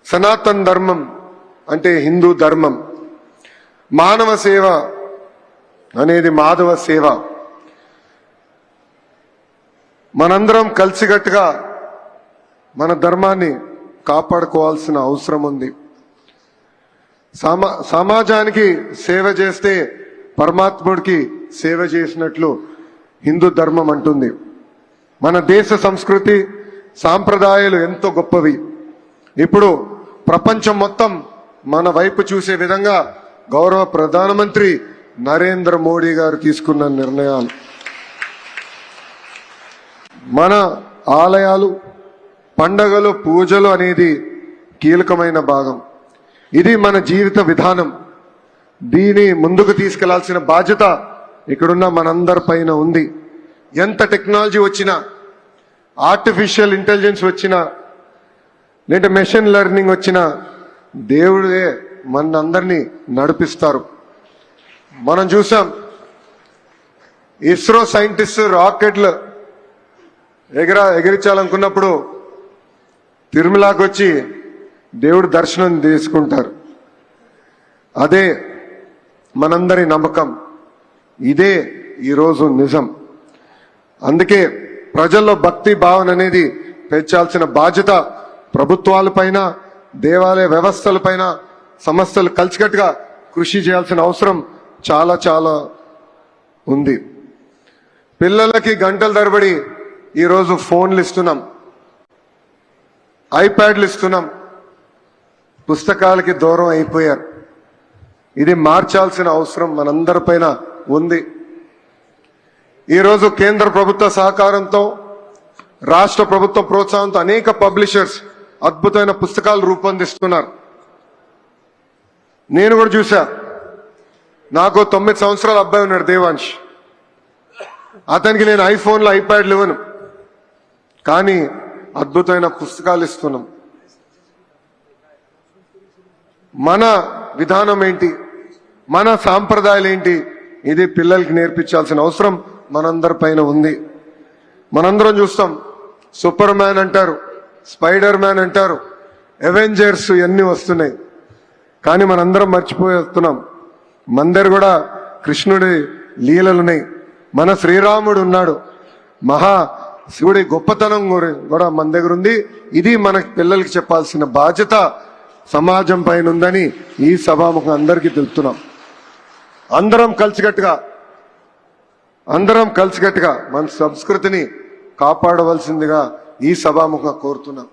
సనాతన ధర్మం అంటే హిందూ ధర్మం, మానవ సేవ అనేది మాధవ సేవ. మనందరం కలిసికట్టుగా మన ధర్మాన్ని కాపాడుకోవాల్సిన అవసరం ఉంది. సమాజానికి సేవ చేస్తే పరమాత్ముడికి సేవ చేసినట్లు హిందూ ధర్మం అంటుంది. మన దేశ సంస్కృతి సాంప్రదాయాలు ఎంతో గొప్పవి. ఇప్పుడు ప్రపంచం మొత్తం మన వైపు చూసే విధంగా గౌరవ ప్రధానమంత్రి నరేంద్ర మోడీ గారు తీసుకున్న నిర్ణయాలు, మన ఆలయాలు, పండగలు, పూజలు అనేది కీలకమైన భాగం. ఇది మన జీవిత విధానం. దీని ముందుకు తీసుకెళ్లాల్సిన బాధ్యత ఇక్కడున్న మనందరి పైన ఉంది. ఎంత టెక్నాలజీ వచ్చినా, ఆర్టిఫిషియల్ ఇంటెలిజెన్స్ వచ్చినా, లేదా మెషిన్ లెర్నింగ్ వచ్చినా, దేవుడే మనందరినీ నడిపిస్తారు. మనం చూసాం, ఇస్రో సైంటిస్ట్ రాకెట్లు ఎగిరించాలనుకున్నప్పుడు తిరుమలకి వచ్చి దేవుడు దర్శనం తీసుకుంటారు. అదే మనందరి నమ్మకం. ఇదే ఈరోజు నిజం. అందుకే ప్రజల్లో భక్తి భావన అనేది పెంచాల్సిన బాధ్యత ప్రభుత్వాలపైన, దేవాలయ వ్యవస్థలపైన, సంస్థలు కలిసికట్టుగా కృషి చేయాల్సిన అవసరం చాలా చాలా ఉంది. పిల్లలకి గంటల తరబడి ఈరోజు ఫోన్లు ఇస్తున్నాం, ఐప్యాడ్లు ఇస్తున్నాం, పుస్తకాలకి దూరం అయిపోయారు. ఇది మార్చాల్సిన అవసరం మనందరిపైన ఉంది. ఈరోజు కేంద్ర ప్రభుత్వ సహకారంతో, రాష్ట్ర ప్రభుత్వ ప్రోత్సాహంతో అనేక పబ్లిషర్స్ అద్భుతమైన పుస్తకాలు రూపొందిస్తున్నారు. నేను కూడా చూసా. నాకు 9 సంవత్సరాల అబ్బాయి ఉన్నాడు, దేవాంశ్. అతనికి నేను ఐఫోన్లో ఐప్యాడ్లు ఇవ్వను, కానీ అద్భుతమైన పుస్తకాలు ఇస్తున్నాం. మన విధానం ఏంటి, మన సాంప్రదాయాలు ఏంటి, ఇది పిల్లలకి నేర్పించాల్సిన అవసరం మనందరి పైన ఉంది. మనందరం చూస్తాం, సూపర్ మ్యాన్ అంటారు, స్పైడర్ మ్యాన్ అంటారు, అవెంజర్స్ ఇవన్నీ వస్తున్నాయి. కానీ మనందరం మర్చిపోతున్నాం, మన దగ్గర కూడా కృష్ణుడి లీలలున్నాయి. మన శ్రీరాముడు ఉన్నాడు, మహా శివుడి గొప్పతనం కూడా మన దగ్గర ఉంది. ఇది మన పిల్లలకి చెప్పాల్సిన బాధ్యత సమాజం పైన ఉందని ఈ సభాముఖం అందరికీ తెలుపుతున్నాం. అందరం కలిసికట్టుగా మన సంస్కృతిని కాపాడవలసిందిగా ఈ సభాముఖం కోరుతున్నాం.